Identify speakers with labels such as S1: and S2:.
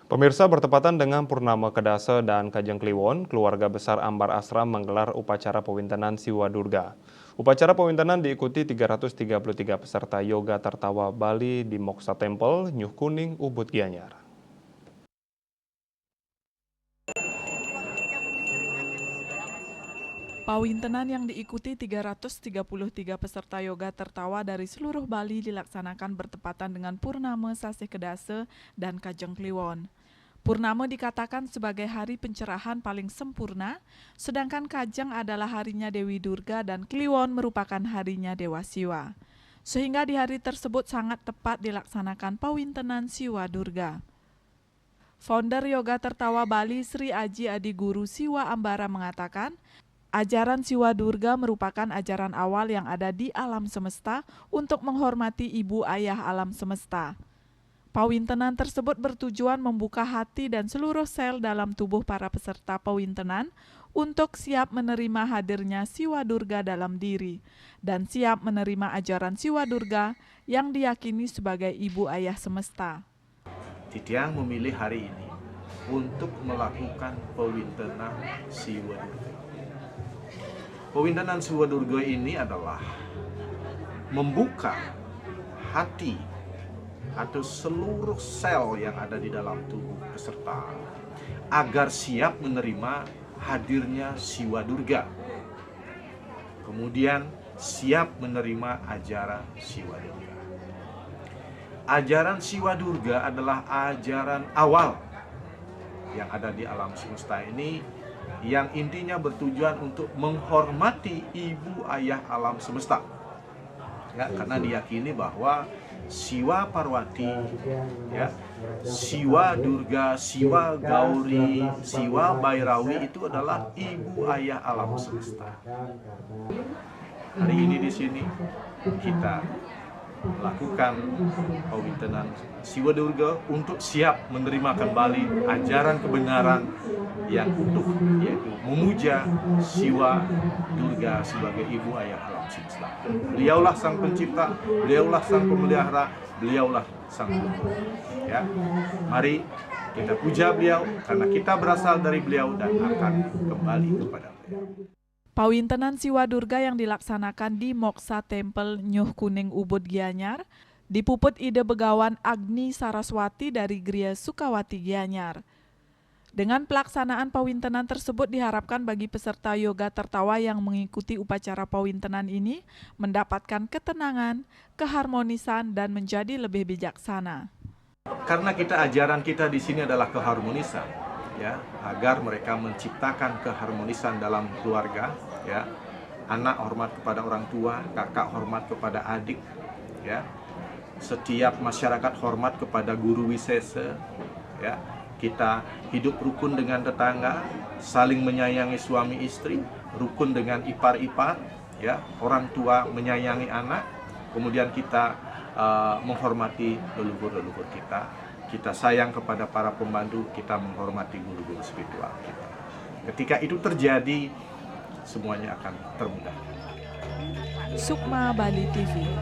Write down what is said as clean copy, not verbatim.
S1: Pemirsa, bertepatan dengan Purnama Kedasa dan Kajang Kliwon, keluarga besar Ambar Asram menggelar upacara pewintenan Siwa Durga. Upacara pewintenan diikuti 333 peserta yoga tertawa Bali di Moksa Temple, Nyuh Kuning, Ubud Gianyar.
S2: Pawintenan yang diikuti 333 peserta yoga tertawa dari seluruh Bali dilaksanakan bertepatan dengan Purnama Sasih Kedasa dan Kajang Kliwon. Purnama dikatakan sebagai hari pencerahan paling sempurna, sedangkan Kajang adalah harinya Dewi Durga dan Kliwon merupakan harinya Dewa Siwa. Sehingga di hari tersebut sangat tepat dilaksanakan pawintenan Siwa Durga. Founder Yoga Tertawa Bali Sri Aji Adi Guru Siwa Ambara mengatakan, ajaran Siwa Durga merupakan ajaran awal yang ada di alam semesta untuk menghormati ibu ayah alam semesta. Pawintenan tersebut bertujuan membuka hati dan seluruh sel dalam tubuh para peserta pawintenan untuk siap menerima hadirnya Siwa Durga dalam diri dan siap menerima ajaran Siwa Durga yang diyakini sebagai ibu ayah semesta.
S3: Titiang memilih hari ini untuk melakukan pawintenan Siwa Durga. Pawintenan Siwa Durga ini adalah membuka hati atau seluruh sel yang ada di dalam tubuh peserta agar siap menerima hadirnya Siwa Durga. Kemudian siap menerima ajaran Siwa Durga. Ajaran Siwa Durga adalah ajaran awal yang ada di alam semesta ini, yang intinya bertujuan untuk menghormati ibu ayah alam semesta. Ya, karena diyakini bahwa Siwa Parwati, ya, Siwa Durga, Siwa Gauri, Siwa Bhairawi itu adalah ibu ayah alam semesta. Hari ini di sini kita lakukan pawintenan Siwa Durga untuk siap menerima kembali ajaran kebenaran yang utuh, yaitu memuja Siwa Durga sebagai ibu ayah alam semesta. Beliaulah sang pencipta, beliaulah sang pemelihara, beliaulah sang penolong. Ya, mari kita puja beliau karena kita berasal dari beliau dan akan kembali kepada beliau.
S2: Pawintenan Siwa Durga yang dilaksanakan di Moksa Temple Nyuh Kuning Ubud Gianyar dipuput ide Begawan Agni Saraswati dari Gria Sukawati Gianyar. Dengan pelaksanaan pawintenan tersebut diharapkan bagi peserta yoga tertawa yang mengikuti upacara pawintenan ini mendapatkan ketenangan, keharmonisan, dan menjadi lebih bijaksana.
S3: Karena ajaran kita di sini adalah keharmonisan, ya, agar mereka menciptakan keharmonisan dalam keluarga, ya. Anak hormat kepada orang tua, kakak hormat kepada adik, ya. Setiap masyarakat hormat kepada guru wisesa, ya. Kita hidup rukun dengan tetangga, saling menyayangi suami istri, rukun dengan ipar-ipar, ya. Orang tua menyayangi anak, kemudian kita menghormati leluhur-leluhur kita. Kita sayang kepada para pembantu, kita menghormati guru-guru spiritual kita. Ketika itu terjadi, semuanya akan termudah.
S2: Sukma Bali TV.